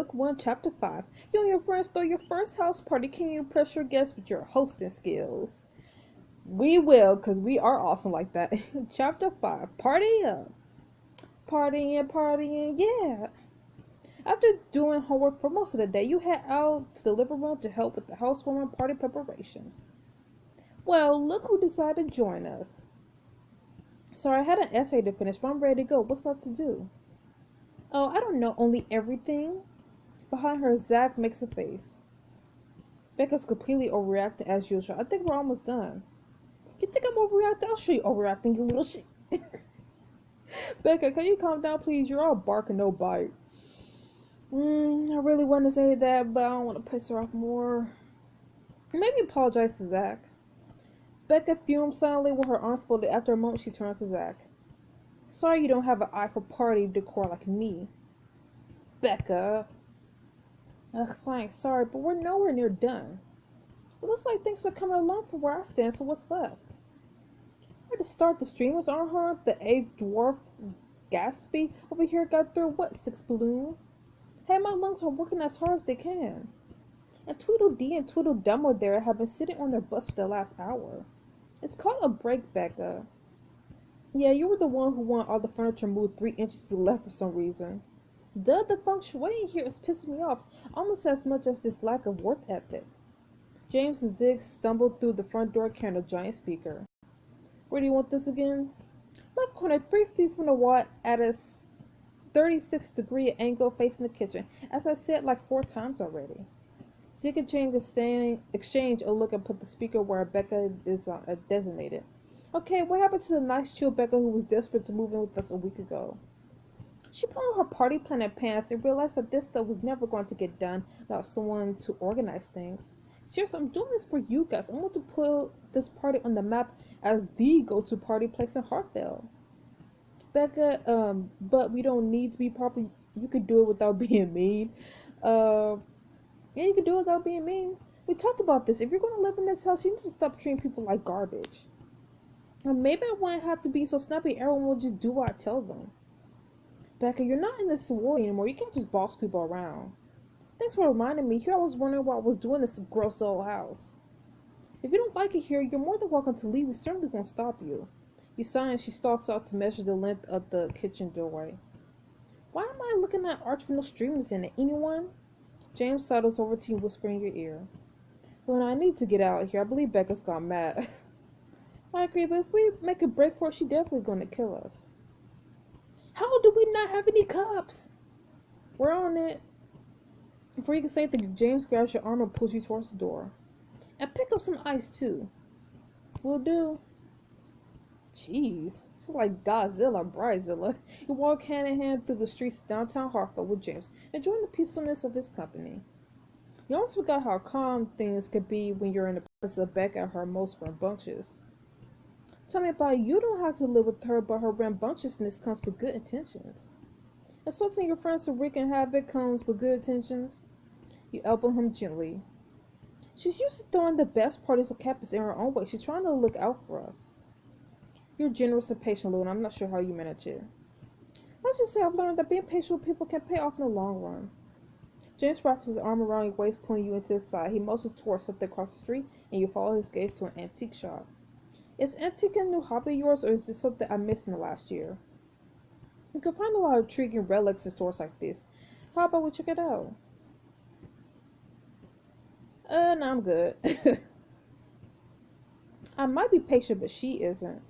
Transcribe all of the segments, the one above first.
Book 1, Chapter 5. You and your friends throw your first house party. Can you impress your guests with your hosting skills? We will, because we are awesome like that. Chapter 5. Party up. Partying, partying, yeah. After doing homework for most of the day, you head out to the living room to help with the housewarming party preparations. Well, look who decided to join us. Sorry, I had an essay to finish, but I'm ready to go. What's left to do? Oh, I don't know, only everything. Behind her, Zach makes a face. Becca's completely overreacting as usual. I think we're almost done. You think I'm overreacting? I'll show you overreacting, you little shit. Becca, can you calm down, please? You're all bark and no bite. I really want to say that, but I don't want to piss her off more. Maybe apologize to Zach. Becca fumes silently with her arms folded. After a moment, she turns to Zach. Sorry you don't have an eye for party decor like me. Becca. Ugh, fine, sorry, but we're nowhere near done. It looks like things are coming along from where I stand, so what's left? At the start, the streamers aren't hung. The 8th dwarf Gatsby over here got through, 6 balloons? Hey, my lungs are working as hard as they can. And Tweedledee and Tweedledum over there have been sitting on their butts for the last hour. It's called a break, Becca. Yeah, you were the one who wanted all the furniture moved 3 inches to the left for some reason. The feng shui here is pissing me off almost as much as this lack of work ethic. James and Ziggs stumbled through the front door carrying a giant speaker. Where do you want this again? Left corner, 3 feet from the wall at a 36-degree angle facing the kitchen, as I said like 4 times already. Zig and James exchange a look and put the speaker where Becca is designated. Okay, what happened to the nice chill Becca who was desperate to move in with us a week ago? She put on her party planner pants and realized that this stuff was never going to get done without someone to organize things. Seriously, I'm doing this for you guys. I want to put this party on the map as the go-to party place in Hartfeld. Becca, but we don't need to be proper. You could do it without being mean. Yeah, you could do it without being mean. We talked about this. If you're going to live in this house, you need to stop treating people like garbage. Maybe I wouldn't have to be so snappy. Everyone will just do what I tell them. Becca, you're not in this sorority anymore. You can't just boss people around. Thanks for reminding me. Here I was wondering why I was doing this gross old house. If you don't like it here, you're more than welcome to leave. We certainly won't stop you. You sigh and she stalks out to measure the length of the kitchen doorway. Why am I looking at arch with no streamers in it? Anyone? James sidles over to you, whispering in your ear. Well, I need to get out of here. I believe Becca's gone mad. I agree, but if we make a break for it, she's definitely going to kill us. How do we not have any cups? We're on it. Before you can say anything, James grabs your arm and pulls you towards the door. And pick up some ice, too. Will do. Jeez, it's like Godzilla, Bridezilla. You walk hand in hand through the streets of downtown Hartfeld with James, enjoying the peacefulness of his company. You almost forgot how calm things could be when you're in the presence of Becca at her most rambunctious. Tell me about it. You don't have to live with her, but her rambunctiousness comes with good intentions. Insulting your friends to wreak havoc comes with good intentions. You elbow him gently. She's used to throwing the best parties on campus in her own way. She's trying to look out for us. You're generous and patient, Lou, and I'm not sure how you manage it. Let's just say I've learned that being patient with people can pay off in the long run. James wraps his arm around your waist, pulling you into his side. He motions towards something across the street, and you follow his gaze to an antique shop. Is antique a new hobby of yours, or is this something I missed in the last year? You can find a lot of intriguing relics in stores like this. How about we check it out? No, I'm good. I might be patient, but she isn't.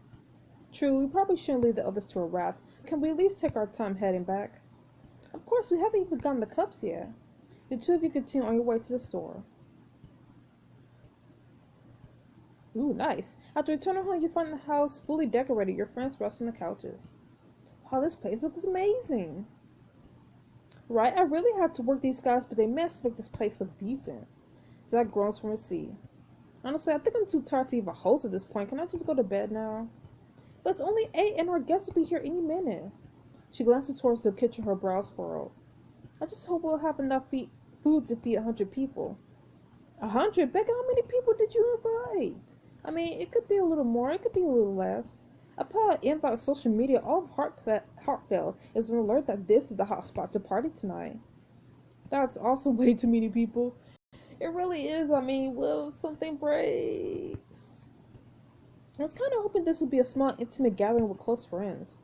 True, we probably shouldn't leave the others to a wrath. Can we at least take our time heading back? Of course, we haven't even gotten the cups yet. The two of you continue on your way to the store. Ooh, nice. After returning home, you find the house fully decorated. Your friends rest on the couches. Wow, this place looks amazing. Right, I really had to work these guys, but they managed to make this place look decent. Zach groans from his seat. Honestly, I think I'm too tired to even host at this point. Can I just go to bed now? But it's only 8 and our guests will be here any minute. She glances towards the kitchen, her brows furrowed. I just hope we'll have enough food to feed 100 people. 100? Becca, how many people did you invite? I mean, it could be a little more, it could be a little less. I put out an invite on social media. All of Hartfeld is an alert that this is the hot spot to party tonight. That's also way too many people. It really is. I mean, what if something breaks? I was kind of hoping this would be a small, intimate gathering with close friends.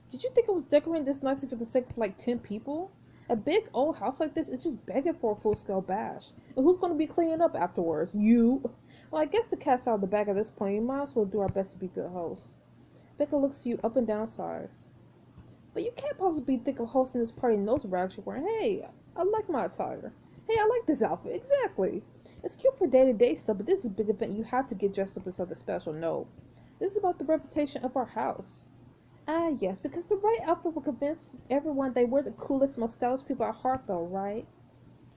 Did you think I was decorating this nicely for the sake of like 10 people? A big old house like this is just begging for a full-scale bash. And who's going to be cleaning up afterwards? You. Well, I guess the cat's out of the bag at this point. We might as well do our best to be good hosts. Becca looks at you up and down sighs. But you can't possibly think of hosting this party in those rags you're wearing. Hey, I like my attire. Hey, I like this outfit. Exactly. It's cute for day-to-day stuff, but this is a big event. You have to get dressed up as something special. No. This is about the reputation of our house. Ah, yes, because the right outfit will convince everyone they were the coolest, most stylish people at Hartfeld, right?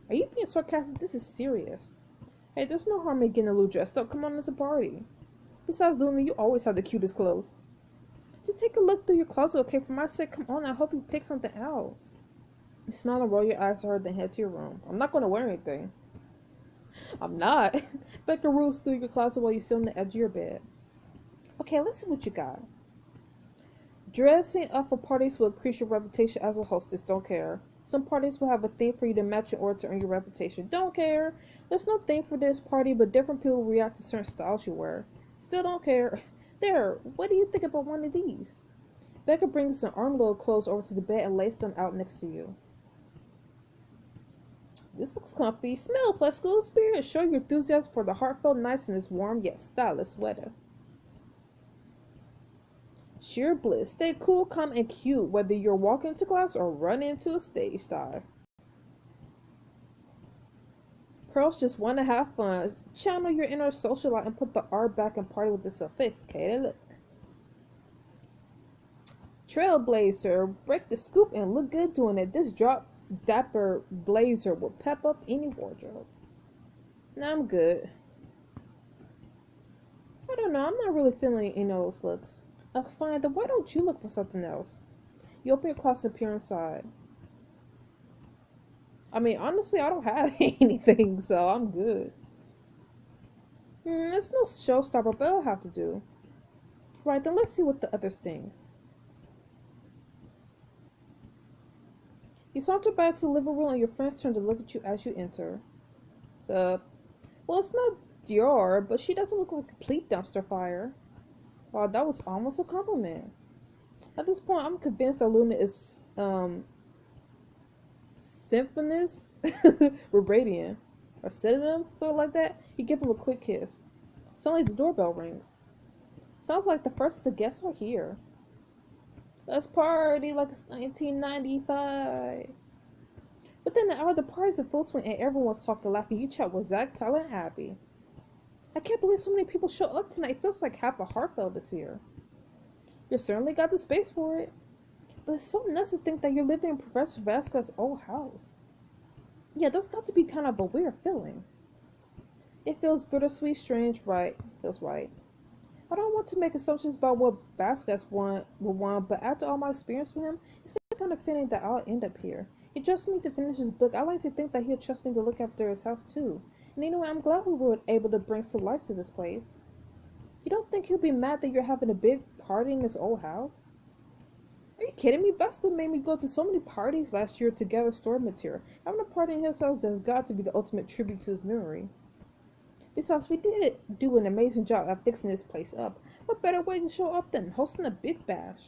Are you being sarcastic? This is serious. Hey, there's no harm in getting a little dressed up. Come on, it's a party. Besides, Luna, you always have the cutest clothes. Just take a look through your closet, okay? For my sake, come on, I hope you pick something out. You smile and roll your eyes at her, then head to your room. I'm not going to wear anything. I'm not. Becca rules through your closet while you sit on the edge of your bed. Okay, let's see what you got. Dressing up for parties will increase your reputation as a hostess. Don't care. Some parties will have a theme for you to match in order to earn your reputation. Don't care. There's no theme for this party, but different people react to certain styles you wear. Still don't care. There, what do you think about one of these? Becca brings an armload of clothes over to the bed and lays them out next to you. This looks comfy. Smells like school spirit. Show your enthusiasm for the heartfelt nice in this warm yet stylish weather. Sheer bliss. Stay cool, calm, and cute, whether you're walking to class or running into a stage dive. Pearls just want to have fun. Channel your inner socialite and put the art back and party with the sophisticated look. Trailblazer. Break the scoop and look good doing it. This drop dapper blazer will pep up any wardrobe. Nah, I'm good. I don't know. I'm not really feeling any of those looks. Fine, then why don't you look for something else? You open your closet and peer inside. I mean, honestly, I don't have anything, so I'm good. It's no showstopper, but it'll have to do. Right, then let's see what the others think. You saunter back to the living room and your friends turn to look at you as you enter. So, well, it's not Dior, but she doesn't look like a complete dumpster fire. Wow, that was almost a compliment. At this point, I'm convinced that Luna is, symphonous with radiant. Or synonym, something like that. You give him a quick kiss. Suddenly the doorbell rings. Sounds like the first of the guests are here. Let's party like it's 1995. Within an hour, the party's in full swing and everyone's talking, laughing. You chat with Zach, Tyler, and Abby. I can't believe so many people show up tonight. It feels like half a Hartfeld is here. You certainly got the space for it. But it's so nuts to think that you're living in Professor Vasquez's old house. Yeah, that's got to be kind of a weird feeling. It feels bittersweet, strange, right. Feels right. I don't want to make assumptions about what Vasquez would want, but after all my experience with him, it seems kind of fitting that I'll end up here. He trusts me to finish his book. I like to think that he'll trust me to look after his house too. And anyway, I'm glad we were able to bring some life to this place. You don't think he'll be mad that you're having a big party in his old house? Are you kidding me? Vasquez made me go to so many parties last year to gather story material. Having a party in his house has got to be the ultimate tribute to his memory. Besides, we did do an amazing job at fixing this place up. What better way to show up than hosting a big bash?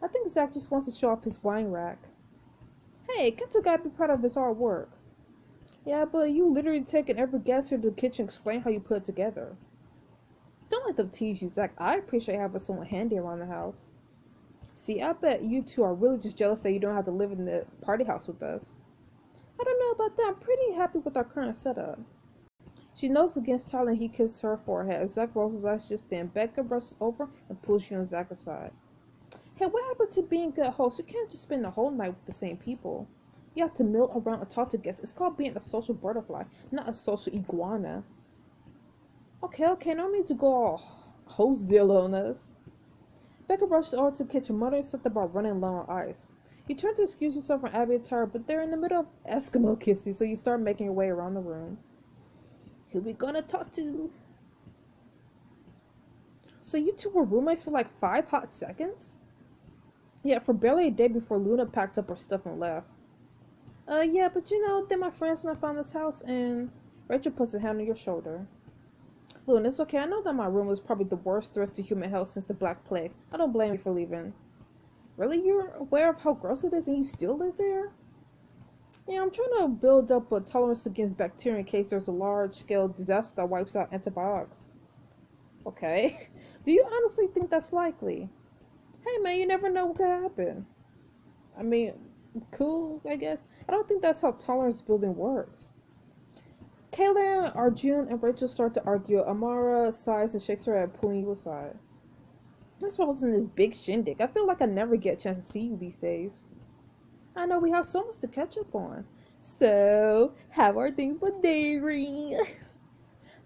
I think Zach just wants to show off his wine rack. Hey, can't the guy be proud of his hard work? Yeah, but you literally taking every guest here to the kitchen and explain how you put it together. Don't let them tease you, Zach. I appreciate having someone handy around the house. See, I bet you two are really just jealous that you don't have to live in the party house with us. I don't know about that. I'm pretty happy with our current setup. She nods against Tyler and he kisses her forehead. As Zach rolls his eyes just then, Becca rushes over and pulls you and Zach aside. Hey, what happened to being a good host? You can't just spend the whole night with the same people. You have to mill around and talk to guests. It's called being a social butterfly, not a social iguana. Okay, no need to go all Hosezilla on us. Becca rushes over to the kitchen, muttering something about running low on ice. You turn to excuse yourself from Abby and Tara, but they're in the middle of Eskimo kissing, so you start making your way around the room. Who we gonna talk to? So you two were roommates for like 5 hot seconds? Yeah, for barely a day before Luna packed up her stuff and left. Yeah, but then my friends and I found this house, and Rachel puts a hand on your shoulder. Loon, it's okay. I know that my room was probably the worst threat to human health since the Black Plague. I don't blame you for leaving. Really? You're aware of how gross it is and you still live there? Yeah, I'm trying to build up a tolerance against bacteria in case there's a large-scale disaster that wipes out antibiotics. Okay. Do you honestly think that's likely? Hey man, you never know what could happen. I mean, cool, I guess. I don't think that's how tolerance building works. Kayla, Arjun, and Rachel start to argue. Amara sighs and shakes her head, pulling you aside. That's why I was in this big shindig. I feel like I never get a chance to see you these days. I know we have so much to catch up on. So, how are things with Dairy?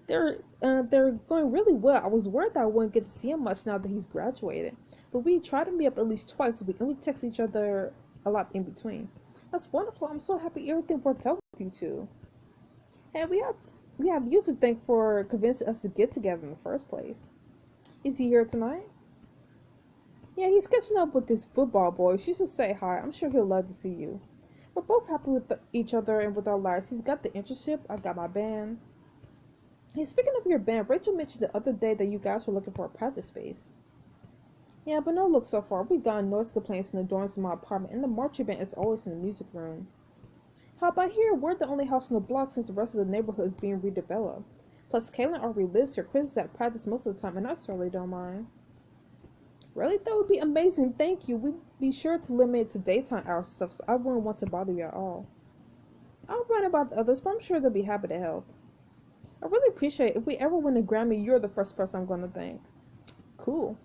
they're going really well. I was worried that I wouldn't get to see him much now that he's graduated. But we try to meet up at least twice a week, and we text each other a lot in between. That's wonderful. I'm so happy everything worked out with you two. And we have you to thank for convincing us to get together in the first place. Is he here tonight? Yeah, he's catching up with his football boys. You should say hi. I'm sure he'll love to see you. We're both happy with each other and with our lives. He's got the internship. I got my band. Hey, speaking of your band, Rachel mentioned the other day that you guys were looking for a practice space. Yeah, but no look so far. We've gotten noise complaints in the dorms in my apartment, and the marching band is always in the music room. How about here? We're the only house on the block since the rest of the neighborhood is being redeveloped. Plus, Kaitlyn already lives here. Chris is at practice most of the time, and I certainly don't mind. Really? That would be amazing. Thank you. We'd be sure to limit it to daytime hour stuff, so I wouldn't want to bother you at all. I'll write about the others, but I'm sure they'll be happy to help. I really appreciate it. If we ever win a Grammy, you're the first person I'm going to thank. Cool.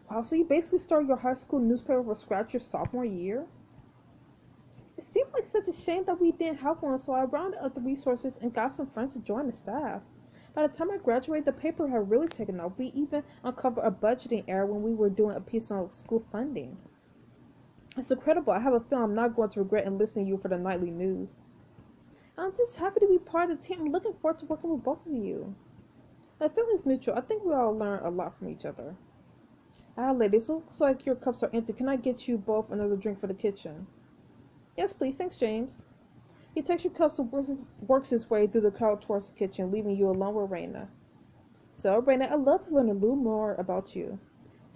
Wow, so you basically started your high school newspaper from scratch your sophomore year? It seemed like such a shame that we didn't have one, so I rounded up the resources and got some friends to join the staff. By the time I graduated, the paper had really taken off. We even uncovered a budgeting error when we were doing a piece on school funding. It's incredible. I have a feeling I'm not going to regret enlisting you for the nightly news. I'm just happy to be part of the team. I'm looking forward to working with both of you. The feeling is mutual. I think we all learn a lot from each other. Ah, ladies, looks like your cups are empty. Can I get you both another drink for the kitchen? Yes, please. Thanks, James. He takes your cups and works his way through the crowd towards the kitchen, leaving you alone with Raina. So, Raina, I'd love to learn a little more about you.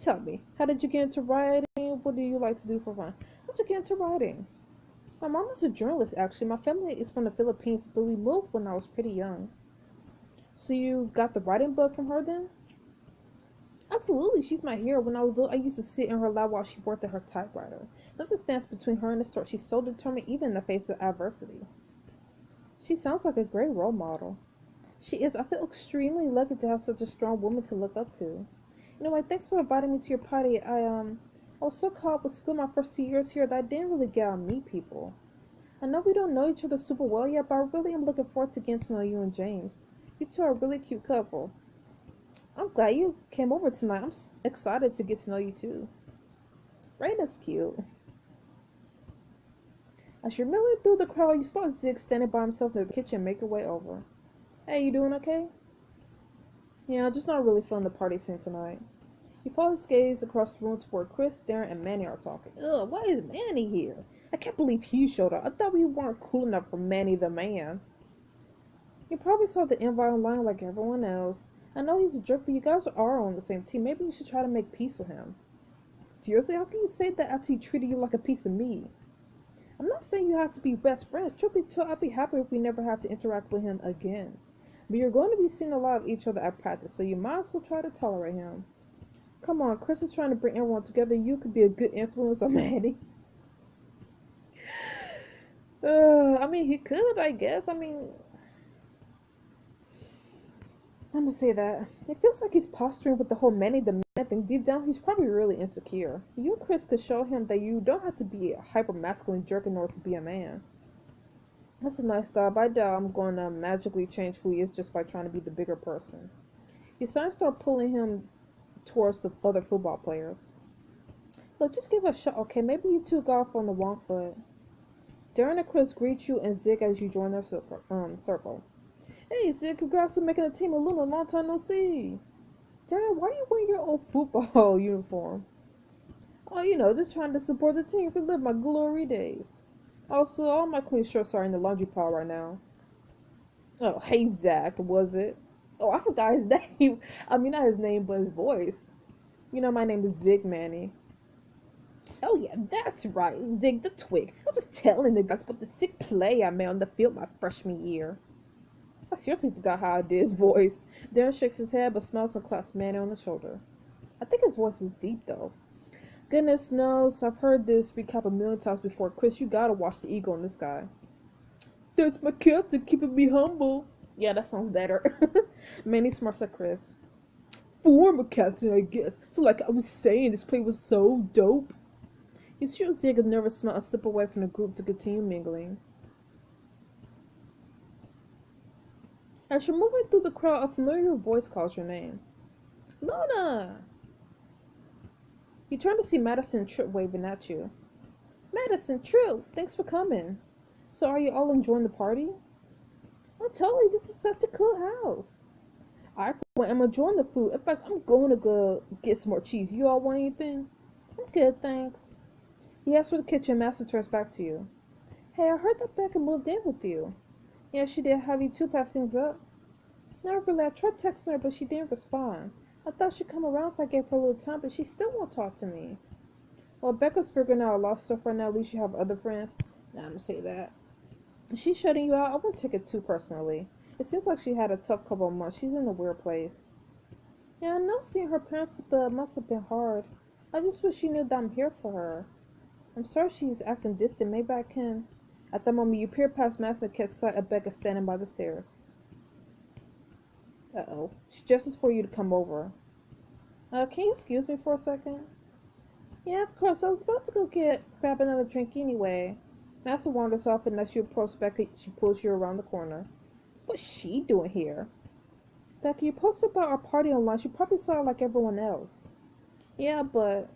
Tell me, how did you get into writing? What do you like to do for fun? How'd you get into writing? My mom is a journalist, actually. My family is from the Philippines, but we moved when I was pretty young. So you got the writing bug from her then? Absolutely, she's my hero. When I was little, I used to sit in her lap while she worked at her typewriter. Nothing stands between her and the start. She's so determined even in the face of adversity. She sounds like a great role model. She is. I feel extremely lucky to have such a strong woman to look up to. Anyway, thanks for inviting me to your party. I was so caught up with school my first 2 years here that I didn't really get out and meet people. I know we don't know each other super well yet, but I really am looking forward to getting to know you and James. You two are a really cute couple. I'm glad you came over tonight. I'm excited to get to know you too. Raina's cute. As you're milling through the crowd, you spot Zig standing by himself near the kitchen and make your way over. Hey, you doing okay? Yeah, just not really feeling the party scene tonight. He follows his gaze across the room to where Chris, Darren, and Manny are talking. Ugh, why is Manny here? I can't believe he showed up. I thought we weren't cool enough for Manny the man. You probably saw the invite online like everyone else. I know he's a jerk, but you guys are on the same team. Maybe you should try to make peace with him. Seriously, how can you say that after he treated you like a piece of meat? I'm not saying you have to be best friends. Truth be told, I'd be happy if we never have to interact with him again. But you're going to be seeing a lot of each other at practice, so you might as well try to tolerate him. Come on, Chris is trying to bring everyone together. You could be a good influence on Manny. I mean, he could, I guess. I'm gonna say that. It feels like he's posturing with the whole Manny the man thing. Deep down, he's probably really insecure. You and Chris could show him that you don't have to be a hyper-masculine jerk in order to be a man. That's a nice thought, but I doubt I'm going to magically change who he is just by trying to be the bigger person. His signs start pulling him towards the other football players. Look, just give it a shot, okay? Maybe you two got off on the wrong foot. Darren and Chris greet you and Zig as you join their circle. Hey, Zig, congrats on making a team of Luna. Long time no see. Darren, why are you wearing your old football uniform? Oh, just trying to support the team, relive my glory days. Also, all my clean shirts are in the laundry pile right now. Oh, hey Zach, was it? Oh, I forgot his name. I mean, not his name, but his voice. My name is Zig Manny. Oh yeah, that's right, Zig the Twig. I was just telling the guys about the sick play I made on the field my freshman year. I seriously forgot how I did his voice. Darren shakes his head but smiles and claps Manny on the shoulder. I think his voice is deep though. Goodness knows, I've heard this recap a million times before. Chris, you gotta watch the ego in this guy. That's my captain keeping me humble. Yeah, that sounds better. Manny smarts at Chris. Former captain, I guess. So like I was saying, this play was so dope. He shoots Zig a nervous smile and slip away from the group to continue mingling. As you're moving through the crowd, a familiar voice calls your name. Luna! You turn to see Madison and Tripp waving at you. Madison, Tripp, thanks for coming. So are you all enjoying the party? Oh, totally, this is such a cool house. I'm enjoying the food. In fact, I'm going to go get some more cheese. You all want anything? I'm good, thanks. He asks for the kitchen. Master turns back to you. Hey, I heard that Becca moved in with you. Yeah, she did. Have you two pass things up? Not really. I tried texting her, but she didn't respond. I thought she'd come around if I gave her a little time, but she still won't talk to me. Well, Becca's figuring out a lot of stuff right now. At least you have other friends. Nah, I'm gonna say that. If she's shutting you out, I wouldn't take it too personally. It seems like she had a tough couple of months. She's in a weird place. Yeah, I know seeing her parents must have been hard. I just wish she knew that I'm here for her. I'm sorry she's acting distant. Maybe I can. At that moment, you peer past Max and catch sight of Becca standing by the stairs. Uh-oh. She gestures for you to come over. Can you excuse me for a second? Yeah, of course. I was about to go grab another drink anyway. Master wanders off, and as you approach Becca, she pulls you around the corner. What's she doing here? Becca, you posted about our party online. You probably saw it like everyone else. Yeah, but...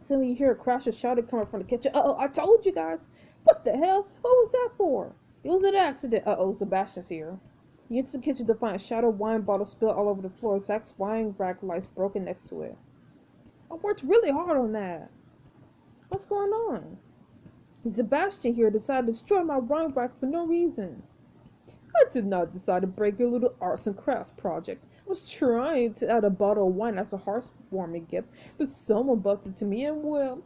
Suddenly you hear a crash of shouting coming from the kitchen. Uh-oh, I told you guys! What the hell? What was that for? It was an accident. Uh-oh, Sebastian's here. You enter the kitchen to find a shattered wine bottle spilled all over the floor. Zach's wine rack lies broken next to it. I worked really hard on that. What's going on? Sebastian here decided to destroy my wine rack for no reason. I did not decide to break your little arts and crafts project. I was trying to add a bottle of wine as a heartwarming gift, but someone bumped into me and, well,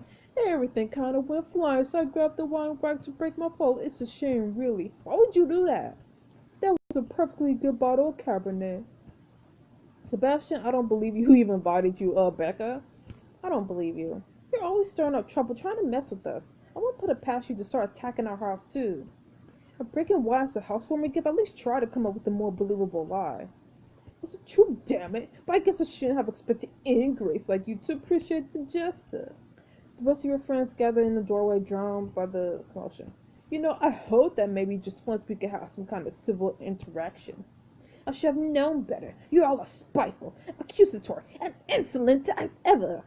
everything kind of went flying, so I grabbed the wine rack to break my fall. It's a shame, really. Why would you do that? That was a perfectly good bottle of Cabernet. Sebastian, I don't believe you. Who even invited you, Becca? I don't believe you. You're always stirring up trouble, trying to mess with us. I won't put it past you to start attacking our house, too. A breaking wine as a housewarming gift, at least try to come up with a more believable lie. It's the truth, damn it. But I guess I shouldn't have expected ingrates like you to appreciate the gesture. The rest of your friends gather in the doorway, drowned by the commotion. I hope that maybe just once we could have some kind of civil interaction. I should have known better. You're all as spiteful, accusatory, and insolent as ever.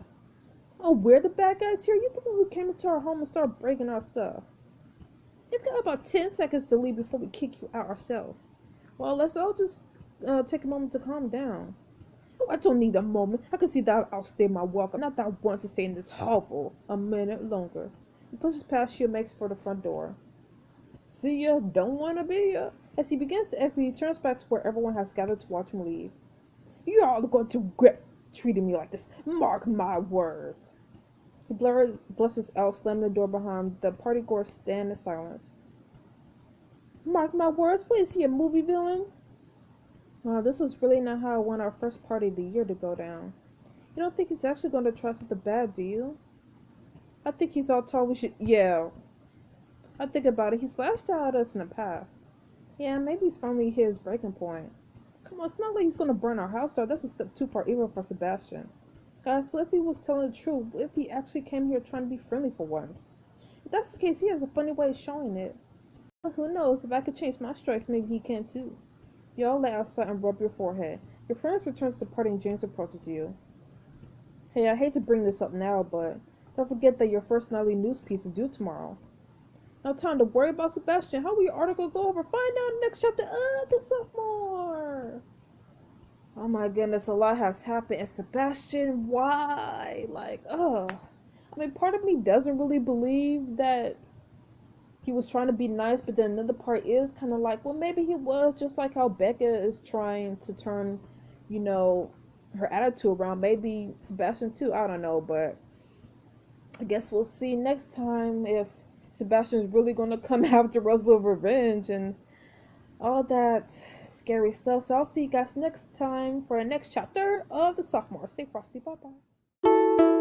Oh, we're the bad guys here? You're the one who came into our home and started breaking our stuff. You've got about 10 seconds to leave before we kick you out ourselves. Well, let's all just take a moment to calm down. Oh, I don't need a moment. I can see that I'll stay my welcome. Not that I want to stay in this hovel a minute longer. He pushes past you and makes for the front door. See ya, don't want to be ya. As he begins to exit, he turns back to where everyone has gathered to watch him leave. You're all going to regret treating me like this. Mark my words. He blusters out, slamming the door behind the partygoers stand in silence. Mark my words, what is he, a movie villain? This was really not how I want our first party of the year to go down. You don't think he's actually going to try something bad, do you? I think he's all told we should... Yeah. I think about it, he's lashed out at us in the past. Yeah, maybe he's finally hit his breaking point. Come on, it's not like he's going to burn our house down. That's a step too far even for Sebastian. Guys, what if he was telling the truth? What if he actually came here trying to be friendly for once? If that's the case, he has a funny way of showing it. Well, who knows, if I could change my stripes, maybe he can too. You all lay outside and rub your forehead. Your friends return to the party and James approaches you. Hey, I hate to bring this up now, but don't forget that your first nightly news piece is due tomorrow. No time to worry about Sebastian. How will your article go over? Find out in the next chapter of the Sophomore. Oh my goodness, a lot has happened. And Sebastian, why? I mean, part of me doesn't really believe that he was trying to be nice, but then another part is kind of like, well, maybe he was, just like how Becca is trying to turn, you know, her attitude around. Maybe Sebastian too. I don't know, but I guess we'll see next time if Sebastian's really gonna come after us with revenge and all that scary stuff. So I'll see you guys next time for the next chapter of the Sophomore. Stay frosty. Bye bye.